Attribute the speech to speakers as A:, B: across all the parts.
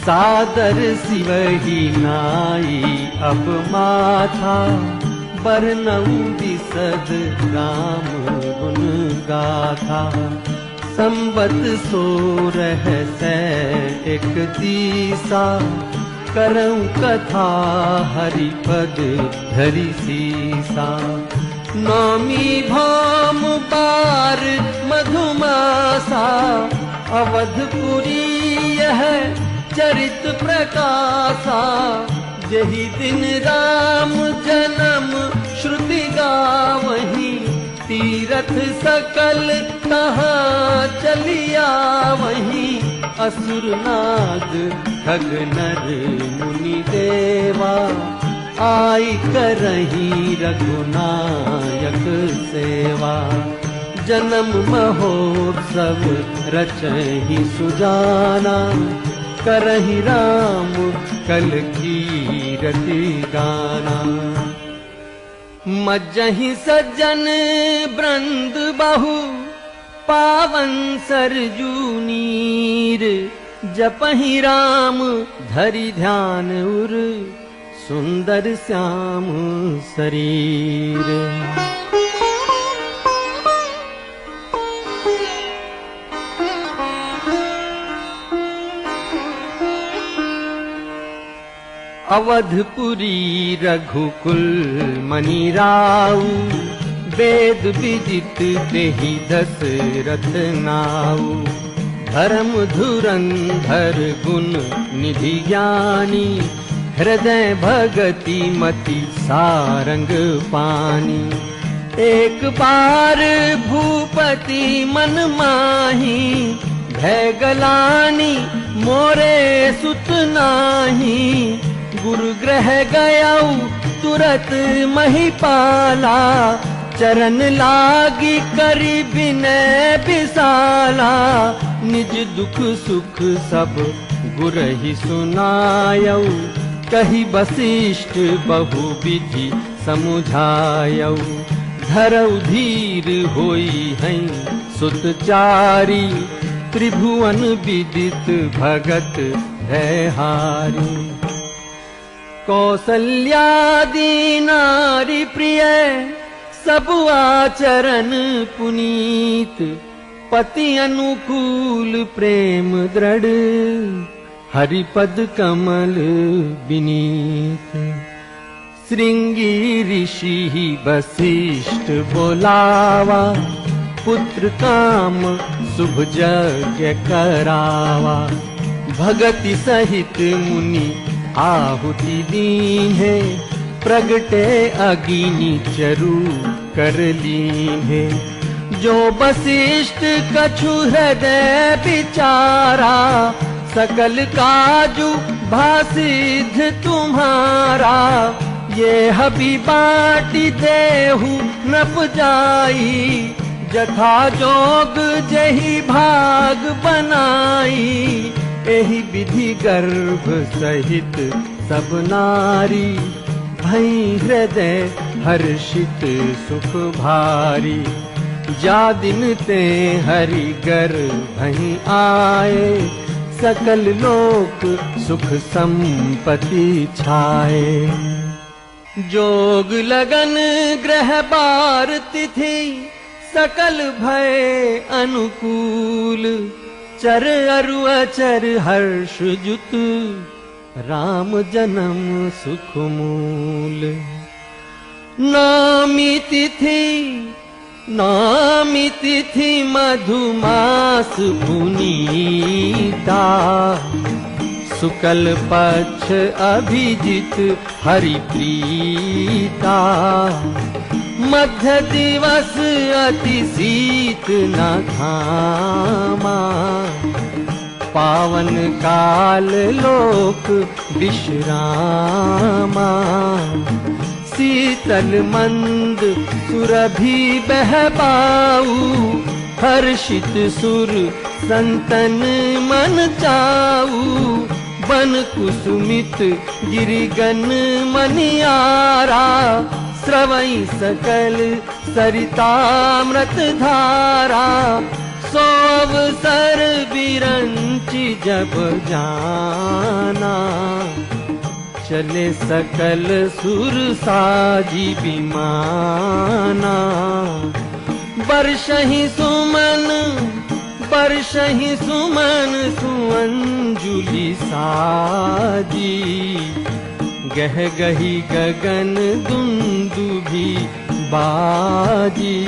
A: सादर सिवही नाई अब माथा, बरनऊ बिसद राम गुण गाथा। संबत 16 सै 31 करऊं कथा, हरिपद धरि सीसा। नौमी भौम बार मधुमासा, अवधपुरी यह चरित प्रकाशा। जही दिन राम जन्म श्रुति गावहीं, तीरथ सकल कहाँ चलिया वहीं। असुर नाग खग नर मुनि देवा, आई करहीं रघुनायक सेवा। जन्म महोत्सव रचहि सुजाना, करहि राम कल कीरति गाना। मज्जहि सज्जन वृंद बहु, पावन सरजू नीर। जपहि राम धरि ध्यान उर, सुंदर श्याम शरीर। अवधपुरी रघुकुल मनि राउ, वेद विदित तेहि दशरथ नाउ। धर्म धुरंधर गुण निधि ज्ञानी, हृदय भगति मति सारंग पानी। एक बार भूपति मन माही, भय गलानी मोरे सुत नाही। गुरु ग्रह गयऊ तुरत महिपाला, चरण लागी करी विनय विशाला। निज दुख सुख सब गुरहि सुनायऊ, कही वशिष्ठ बहु विधि समुझायऊ। धरऊ धीर होई हैं सुतचारी, त्रिभुवन विदित भगत भयहारी। कौसल्यादि नारी प्रिय, सब आचरण पुनीत। पति अनुकूल प्रेम दृढ़, हरिपद कमल विनीत। श्रृंगी ऋषि वशिष्ठ बोलावा, पुत्र काम शुभ यज्ञ करावा। भगति सहित मुनि आहुति दीन्हे, प्रगटे अग्नि चरु कर लीन्हे। जो वशिष्ठ कछु हृदय विचारा, सकल काजु भासिद्ध तुम्हारा। ये हबी बाटी देहु नप जाई, जथा जोग जही भाग बनाई। एहि विधि गर्भ सहित सब नारी, भई हृदय हर्षित सुख भारी। जा दिन ते हरि गर्भहि आए, सकल लोक सुख संपत्ति छाए। जोग लगन ग्रह बार तिथि, सकल भय अनुकूल। चर अरु अचर हर्ष जुत, राम जन्म सुख मूल। नामी तिथि मधुमास पुनीता, शुक्ल पक्ष अभिजित हरि प्रीता। मध्य दिवस अति शीत न घामा, पावन काल लोक विश्रामा। शीतल मंद सुरभि बहबाऊ, हर्षित सुर संतन मन चाऊ। बन कुसुमित गिरिगन मनियारा, स्रवई सकल सरितामृत धारा। सो अवसर बिरंची जब जाना, चले सकल सुर साजी विमाना। बरसहि सुमन सुअंजुलि साजी, गह गही गगन दुंदुभि बाजी।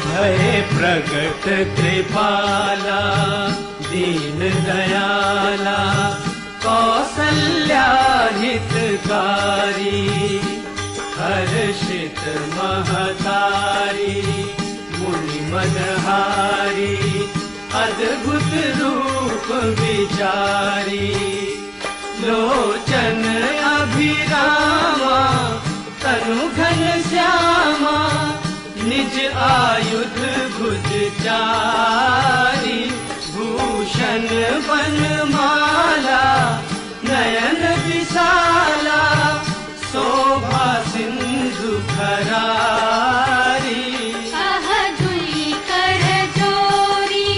B: भये प्रगट कृपाला दीन दयाला, कौसल्या हितकारी, हर्षित महतारी, मुनि मनहारी, अद्भुत रूप विचारी। लोचन अभिरामा तनु घन श्यामा, निज आयुध भुज चारी। भूषण बनमाला नयन विशाला, शोभा सिंधु खरारी।
C: अहजुली कर जोरी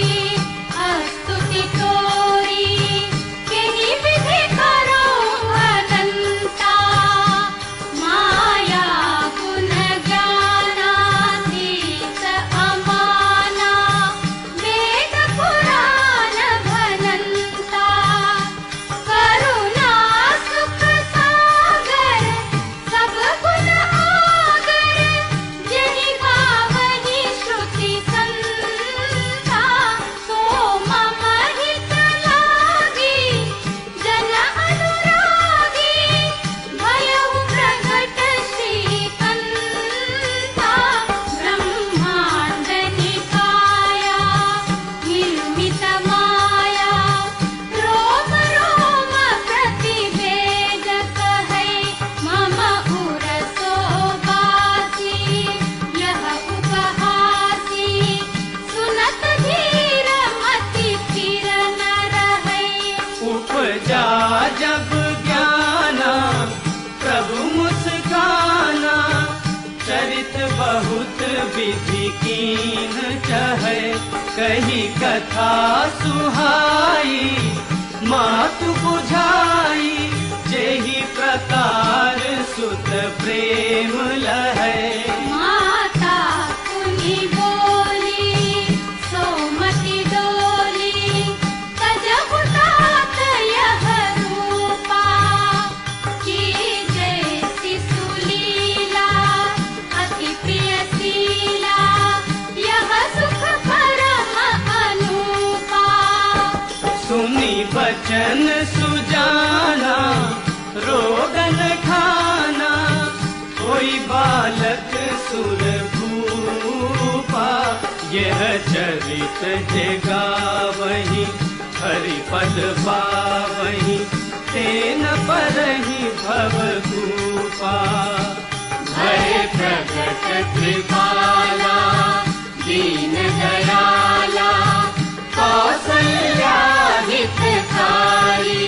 C: अस्तुति तोरी, केहि विधि करो अनंता। माया गुण ज्ञानातीत अमाना, वेद पुराण भनंता। करुणा सुख सागर सब गुण आगर, जिनि गावहि श्रुति संता। सो मम हित लागी जन अनुरागी, भयउ प्रगट श्रीकंता। ब्रह्मांड निकाया निर्मित माया, रोम रोम प्रतिवेदक है। मम उर शोभासी यह उपहासी, सुनत धीर मति फिर न रहे।
B: उपजा जब ज्ञाना प्रभु मुस्काना, चरित बहुत विधि कीन चहे। कही कथा सुहाई मातु बुझाई, जेहि प्रकार सुत प्रेम लहै।
C: माता पुनि बोली सोमति डोली, तजहु तात यह रूपा। कीजे शिशु लीला अति प्रिय शीला, यह सुख परम अनूपा।
B: सुनी बचन सुजाना रोगन खाना, कोई बालक सुर भूपा। यह चरित जगावहि हरिपद पावहि, तेन परहि भवभूपा। भय प्रगट कृपाला दीन दयाला, कौसल्या हितकारी।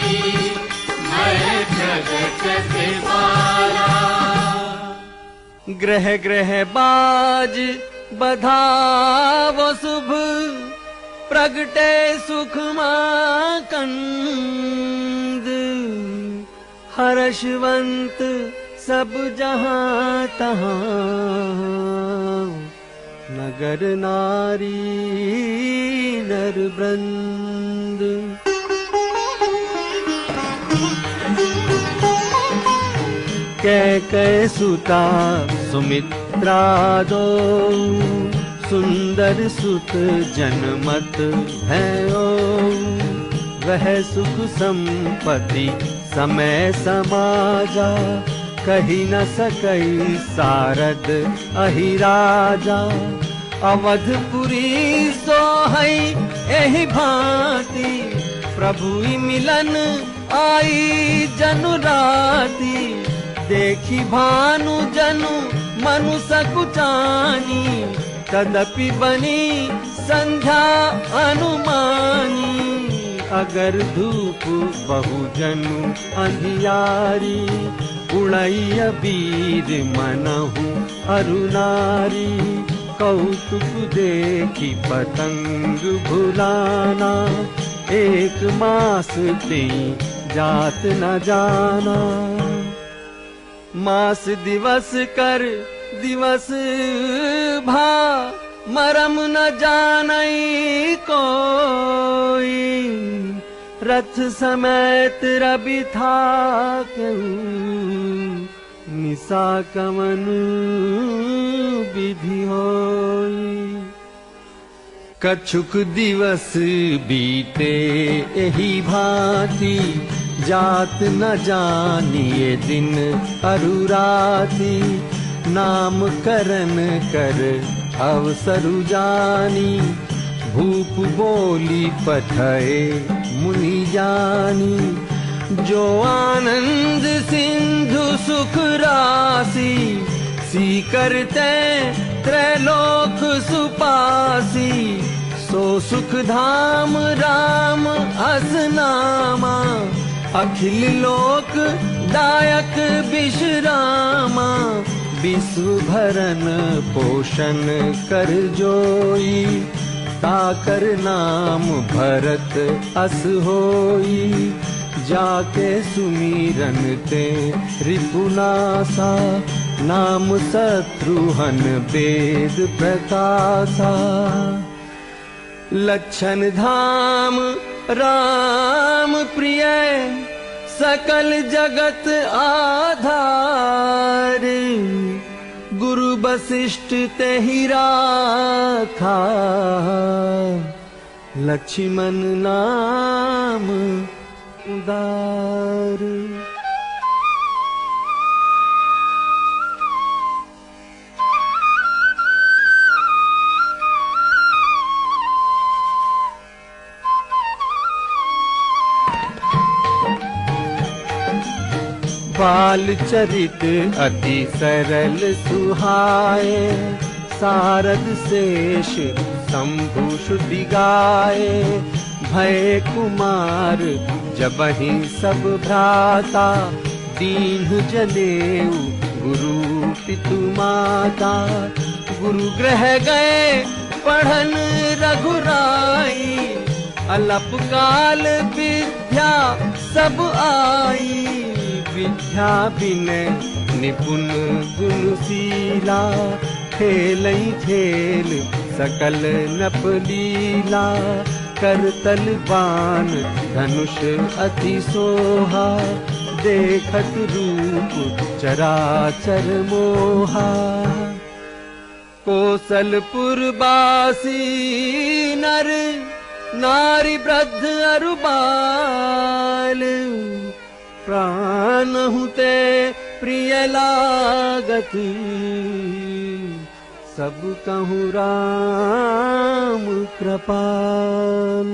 B: भय प्रगट कृपाला।
A: ग्रह ग्रह बाज बधावो शुभ, प्रगटे सुख माकंद। हर्षवंत सब जहां तहां, नगर नारी नर वृंद। कैकेयी सुता सुमित्रा दो, सुंदर सुत जनमत भयो। वह सुख संपत्ति समय समाजा, कही न सकई सारद अहि राजा। अवधपुरी सोहई एहि भांति, प्रभु मिलन आई जनु राती। देखी भानु जनु मनु सकुचानी, तदपि बनी संध्या अनुमानी। अगर धूप बहुजनु अंधियारी, उड़ई अबीर मनहु अरुनारी। कौतुक देखी पतंग भुलाना, एक मास ते जात न जाना। मास दिवस कर दिवस भा, मरम न जानई कोई। रथ समेत रवि था केहू, निसा कवन विधि होई। कछुक दिवस बीते एही भांति, जात न जानिए दिन अरुराती। नाम करन कर अवसरु जानी, भूप बोली पठए मुनि जानी। जो आनंद सिंधु सुख राशि, सी करते त्रैलोक सुपासी। सो सुख धाम राम असनामा, अखिल लोक दायक विश्रामा। विश्व भरन पोषण कर जोई, ताकर नाम भरत अस होई। जाके सुमीरन ते रिपुनासा, नाम शत्रुहन वेद प्रकाशा। लक्षण धाम राम प्रिय, सकल जगत आधार। गुरु वशिष्ठ तेहि राखा, लक्ष्मण नाम उदार। बाल चरित अति सरल सुहाए, सारद शेष शंभु श्रुति गाए। भय कुमार जबहि सब भ्राता, दीन्ह जनेऊ गुरु पितु माता। गुरु ग्रह गए पढ़न रघुराई, अलप काल विद्या सब आई। विद्या बिनय निपुण गुणशीला, खेलई खेल सकल नप लीला। करतल बाण धनुष अति सोहा, देखत रूप चराचर मोहा। कौशलपुर बासी नर, नारी वृद्ध अरु बाल। प्राणहु ते प्रिय लागत, सब कहूँ राम कृपाल।